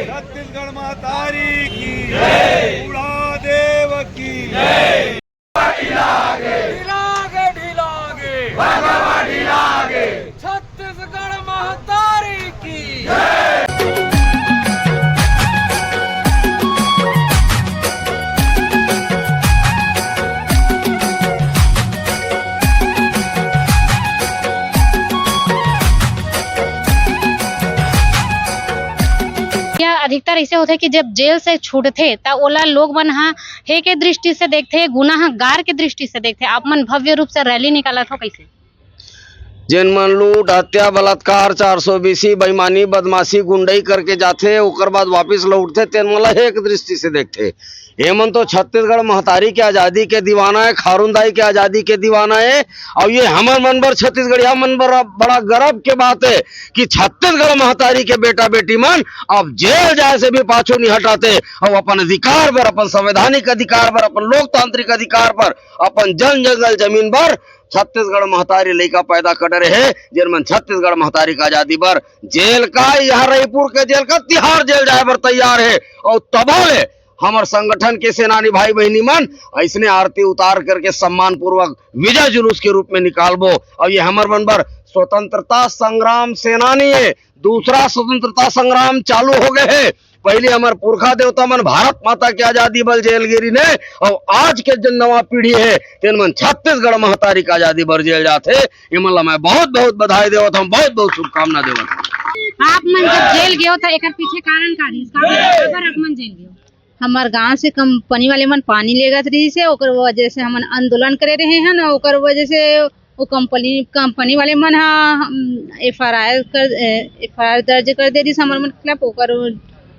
छत्तीसगढ़ महतारी की उड़ा देव की छत्तीसगढ़ महतारी की। अधिकतर ऐसे होते कि जब जेल से छूटते तब ओला लोग मन हे के दृष्टि से देखते, गुनाहगार के दृष्टि से देखते। आप मन भव्य रूप से रैली निकाला था कैसे? जिन मन लूट हत्या बलात्कार 420 बेईमानी बदमाशी गुंडई करके जाते ओकर बाद वापिस लौटते तेन मला एक दृष्टि से देखते। हेमन तो छत्तीसगढ़ महतारी के आज़ादी के दीवाना है, खारुंदाई के आज़ादी के दीवाना है। और ये हमर मन बर छत्तीसगढ़िया मन बर बड़ा गर्व के बात है कि छत्तीसगढ़ महतारी के बेटा बेटी मन अब जेल जाए से भी पाछू नहीं हटाते और अपन अधिकार पर, अपन संवैधानिक अधिकार पर, अपन लोकतांत्रिक अधिकार पर, अपन जन जंगल जमीन पर छत्तीसगढ़ महतारी लड़का पैदा कर रहे हैं जिन मन छत्तीसगढ़ महतारी का आजादी पर जेल का, यहाँ रायपुर के जेल का तिहाड़ जेल जाए पर तैयार है। और तबोले हमार संगठन के सेनानी भाई बहनी मन ऐसने आरती उतार करके सम्मान पूर्वक विजय जुलूस के रूप में निकालबो। और ये हमार मन पर स्वतंत्रता संग्राम सेनानी है, दूसरा स्वतंत्रता संग्राम चालू हो गए है। पहले हमारे पुरखा देवता मन भारत माता की आजादी बल जेल गिरी ने, और आज के जन नवा पीढ़ी है तेन मन छत्तीसगढ़ महतारी का आजादी बर जेल जाते। इमला मैं बहुत बहुत बधाई देवत हूँ, बहुत बहुत शुभकामना देवत हूँ। आप मन जब जेल गए तो एक पीछे कारण का आप मन जेल गए? हमार गांव से कंपनी वाले मन पानी लेगत रही से, ओकर वजह से हमन आंदोलन करे रहे हैं ना, ओकर वजह से वो कंपनी वाले मन एफआईआर दर्ज कर दे रही हमर मन खिलाफ, ओकर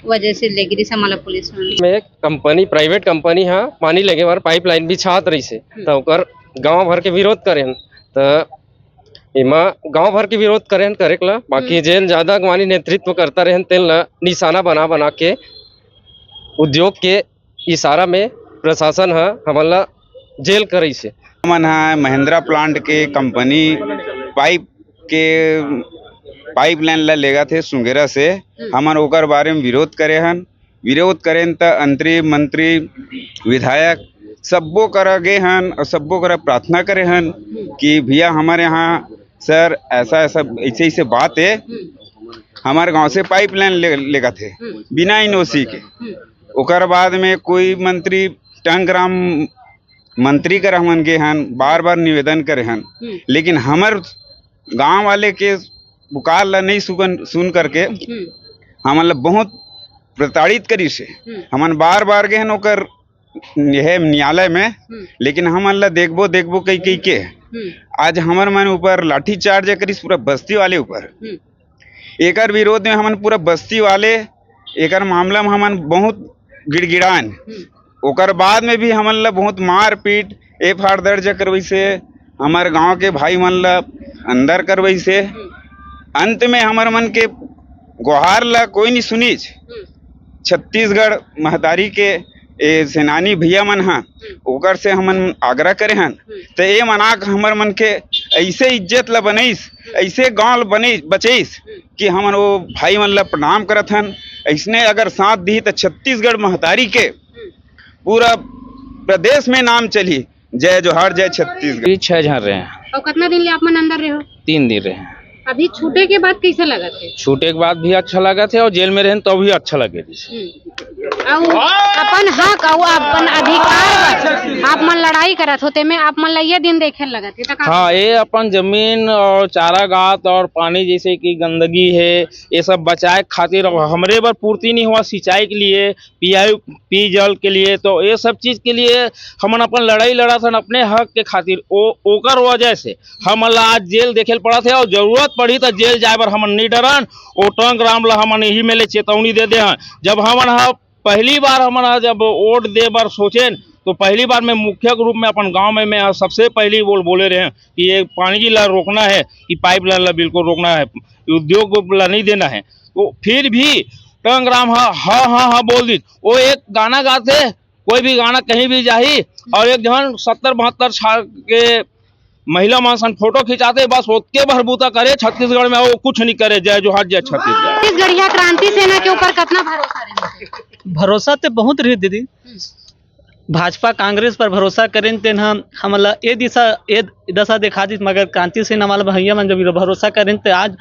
वजह से ले गिरी हमारा पुलिस में कंपनी प्राइवेट कंपनी है पानी लगे बार पाइपलाइन बिछात रही से तो ओकर गांव भर के विरोध करे तो इमा गांव भर के विरोध करे करेला। बाकी जेन ज्यादा मानी नेतृत्व करता रहे तेन ला निशाना बना बना के उद्योग के इशारा में प्रशासन है हमला जेल करे से। मन है महिंद्रा प्लांट के कंपनी पाइपलाइन ला लेगा थे सुंगेरा से, हमन ओकर बारे में विरोध करे त अंतरिम मंत्री विधायक सबो करा गए हन और सबो करा प्रार्थना करे हन कि भैया हमारे यहाँ सर ऐसा ऐसे बात है, हमारे गांव से पाइपलाइन लेगा थे बिना एनओसी के। ओकर बाद में कोई मंत्री टंगराम मंत्री कर हमन गे हन, बार बार निवेदन करे हन, लेकिन हमर गांव वाले के पुकार ला नहीं सुन करके हमन ला बहुत प्रताड़ित करी से। हमन बार बार गए हन ओकर न्यायालय में, लेकिन हमन ला देखबो कई के आज हमर मन ऊपर लाठी चार्ज करिस पूरा बस्ती वाले ऊपर। एकर विरोध में हमन पूरा बस्ती वाले एकर मामला में हमन बहुत गिड़गिड़ान। ओकर बाद में भी हमन ला बहुत मार पीट एफआईआर दर्ज करवई से, हमारे गांव के भाई मन ला अंदर करवई से। अंत में हमार मन के गुहार ला कोई नहीं सुनीच। छत्तीसगढ़ महतारी के सेनानी भैया मन हा ओकर से हमन आग्रह करे हन तो ये मना हमर मन के ऐसे इज्जत ला बनईस, ऐसे गांव बचईस कि हमन वो भाई मन ला प्रणाम करत हन। ऐसने अगर साथ दी तो छत्तीसगढ़ महतारी के पूरा प्रदेश में नाम चली। जय जोहार, जय छत्तीसगढ़। 6 जन रहे हैं। और कितना दिन ले आप मन अंदर रहे हो? 3 दिन रहे हैं। अभी छूटे के बाद कैसा लगा थे? छूटे के बाद भी अच्छा लगा थे और जेल में रहे तो भी अच्छा लगे थे। अपन हक और अपन अधिकार आप मन लड़ाई करत होते में आप मन ये दिन देखे लगा थे। हाँ, ये अपन जमीन और चारागात और पानी जैसे कि गंदगी है ये सब बचाए खातिर हमरे बर पूर्ति नहीं हुआ सिंचाई के लिए, पी जल के लिए, तो ये सब चीज के लिए हमन अपन लड़ाई लड़ा था अपने हक के खातिर। ओकर वजह से हमन ला आज जेल देखे पड़ा थे और जरूरत पड़ी तो जेल जाए बर हमन नहीं डरन। ओ टंग राम ला हमन यही में ले चेतावनी दे दे। जब हमन पहली बार हमन जब वोट दे बर सोचेन तो पहली बार मैं मुख्य रूप में अपन गांव में मैं सबसे पहली बोले रहे हैं कि ये पानी की ला रोकना है, कि पाइप लाइन ला बिल्कुल रोकना है, उद्योग को ला नहीं देना है। तो फिर भी टंगराम हाँ बोल दी। वो एक गाना गाते, कोई भी गाना कहीं भी जाही, और एक जन 70-72 साल के महिला मानसन फोटो खिंचाते, बस उसके भरबूता करे। छत्तीसगढ़ में वो कुछ नहीं करे। जय जोहार, जय छत्तीसगढ़। छत्तीसगढ़िया क्रांति सेना के ऊपर कितना भरोसा रहे? भरोसा तो बहुत रही दीदी। भाजपा कांग्रेस पर भरोसा करें तेन हमला ये दशा दिखा दी, मगर क्रांति सेना वाला भैया मन जब भरोसा करें तो आज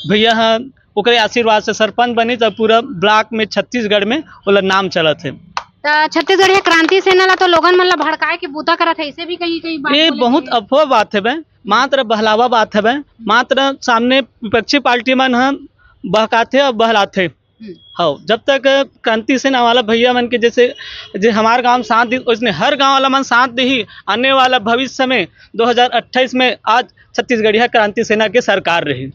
भैया ओकरे आशीर्वाद से सरपंच बनी तो पूरा ब्लॉक में छत्तीसगढ़ में ओला नाम चलत है। छत्तीसगढ़िया क्रांति सेना ला तो लोगन मन ला भड़काए के बूता करत है, इसे भी कई बात ये बहुत अफवाह बात है बे, मात्र बहलावा बात है बे। मात्र सामने विपक्षी पार्टी मन बहकाथे और बहलाथे। हाँ, जब तक क्रांति सेना वाला भैया मन के जैसे हमारे गांव साथ दी, उसने हर गांव वाला मन साथ दी ही। आने वाला भविष्य में 2028 में आज छत्तीसगढ़िया क्रांति सेना के सरकार रही।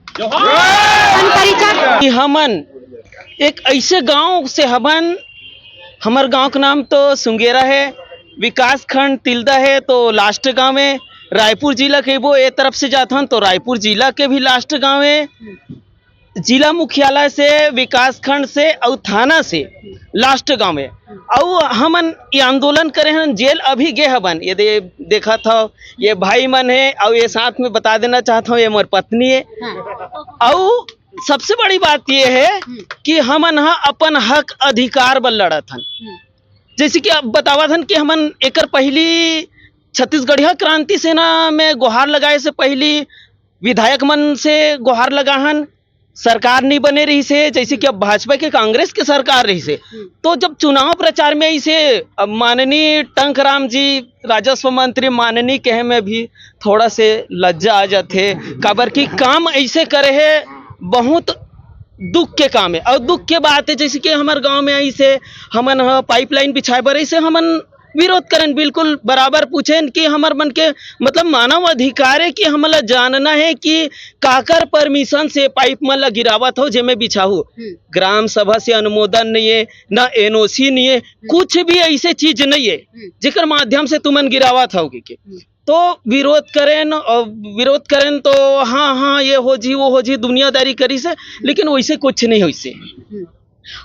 हमन एक ऐसे गांव से हमन, हमार गांव का नाम तो सुंगेरा है, विकास खंड तिल्दा है, तो लास्ट गांव में रायपुर जिला के वो ए तरफ से जात हन तो रायपुर जिला के भी लास्ट गांव है। जिला मुख्यालय से, विकास खंड से और थाना से लास्ट गांव में। और हमन ये आंदोलन करे हैं, जेल अभी गे हबन। ये देखा था ये भाई मन है, और ये साथ में बता देना चाहता हूँ ये मोर पत्नी है। और सबसे बड़ी बात ये है कि हमन अपन हक अधिकार बल लड़त हन। जैसे कि अब बतावत हन कि हमन एकर पहली छत्तीसगढ़िया क्रांति सेना में गुहार लगाए से पहली विधायक मन से गुहार लगाहन, सरकार नहीं बने रही से। जैसे कि अब भाजपा के कांग्रेस के सरकार रही से, तो जब चुनाव प्रचार में इसे माननीय टंकराम जी राजस्व मंत्री माननीय कहे में भी थोड़ा से लज्जा आ जाते, काबर की काम ऐसे करे है बहुत दुख के काम है। और दुख के बात है जैसे कि हमारे गांव में ऐसे हमन पाइपलाइन बिछाए बर ऐसे हमन विरोध करें, बिल्कुल बराबर पूछें कि हमार मन के मतलब मानव अधिकार है कि हमला जानना है कि काकर परमिशन से पाइप मन ला गिरावत हो जेमे बिछाऊ। ग्राम सभा से अनुमोदन नहीं है, ना एनओसी नहीं है, कुछ भी ऐसे चीज नहीं है जेकर माध्यम से तुमन गिरावत हो के। तो विरोध करें तो हाँ ये हो जी वो हो जी दुनियादारी करी से, लेकिन वैसे कुछ नहीं हो। इससे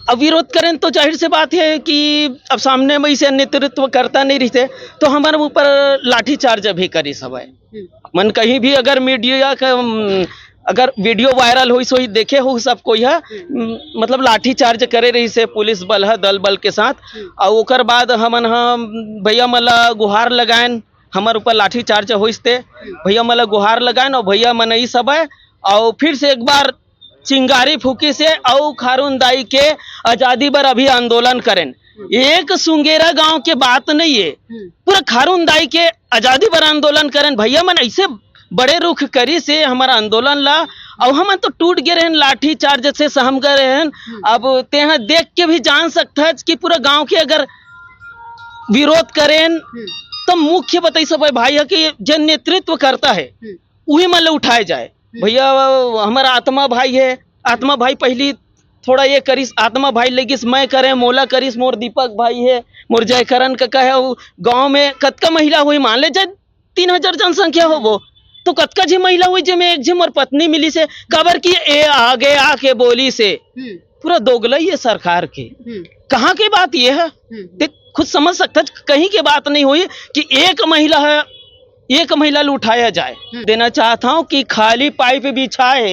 अब विरोध करें तो जाहिर से बात है कि अब सामने में इसे नेतृत्व करता नहीं रहते तो हमारे ऊपर लाठी चार्ज भी करी सब है। मन कहीं भी अगर मीडिया का अगर वीडियो वायरल हुई सो ही देखे हो सब कोई है, मतलब लाठी चार्ज करे रही से पुलिस बल है दल बल के साथ। और ओकर बाद हमन भैया मला गुहार लगाएन, हमारे ऊपर लाठी चार्ज होते भैया मला गुहार लगाएन और भैया मन ई सब है। और फिर से एक बार चिंगारी फूकी से और खारून दाई के आजादी पर अभी आंदोलन करें। एक सुंगेरा गांव के बात नहीं है, पूरा खारून दाई के आजादी पर आंदोलन करें। भैया मन ऐसे बड़े रुख करी से हमारा आंदोलन ला, और हम तो टूट गए रहन लाठी चार्ज से सहम गए रहन। अब ते देख के भी जान सकता है कि पूरा गांव के अगर विरोध करें तो मुख्य बताई सब भाई है कि जो नेतृत्व करता है वही मतलब उठाए जाए। भैया हमारा आत्मा भाई है, आत्मा भाई पहली थोड़ा ये करिस, आत्मा भाई लगिस मैं करे मोला करिस, मोर दीपक भाई है, मोर जयकरण का है। गांव में कतका महिला हुई, मान ले जाए 3000 जनसंख्या हो वो तो कतका जी महिला हुई जिसमें एक जी मोर पत्नी मिली से खबर की ए आगे आके बोली से पूरा दोगला ये सरकार के कहाँ की बात ये है। खुद समझ सकता कहीं की बात नहीं हुई कि एक महिला है, एक महिला उठाया जाए। देना चाहता हूँ कि खाली पाइप बिछाए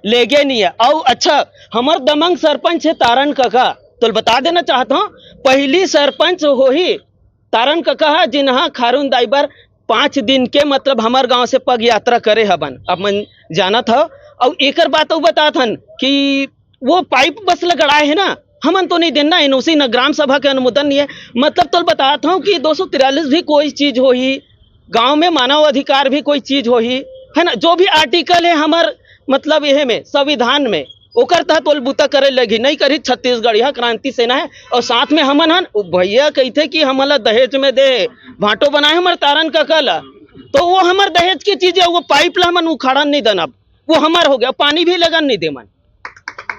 ले गए नहीं है। और अच्छा हमार दमंग सरपंच है तारण काका, तो बता देना चाहता हूँ पहली सरपंच हो ही तारण काका है जिन्हा खारून दाइबर 5 दिन के मतलब हमार गांव से पग यात्रा करे हबन। अब मन जाना था और एक बात बता था कि वो पाइप बस लगड़ाए है ना, हमन तो नहीं देना एनओसी न ग्राम सभा के अनुमोदन नहीं है। मतलब तो बताता हूँ कि 243 भी कोई चीज हो ही, गांव में मानव अधिकार भी कोई चीज हो ही है ना, जो भी आर्टिकल है हमार मतलब यह में संविधान में ओकर तहत तोलबूता करे लगी नहीं करी छत्तीसगढ़िया क्रांति सेना है। और साथ में हमन भैया कहते कि हमला दहेज में दे भाटो बनाए हमारे तारण का कल, तो वो हमार दहेज की चीज है, वो पाइप ला हमन उखाड़न नहीं देना, वो हमार हो गया, पानी भी लगन नहीं दे मन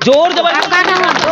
जोर जबरदस्ती।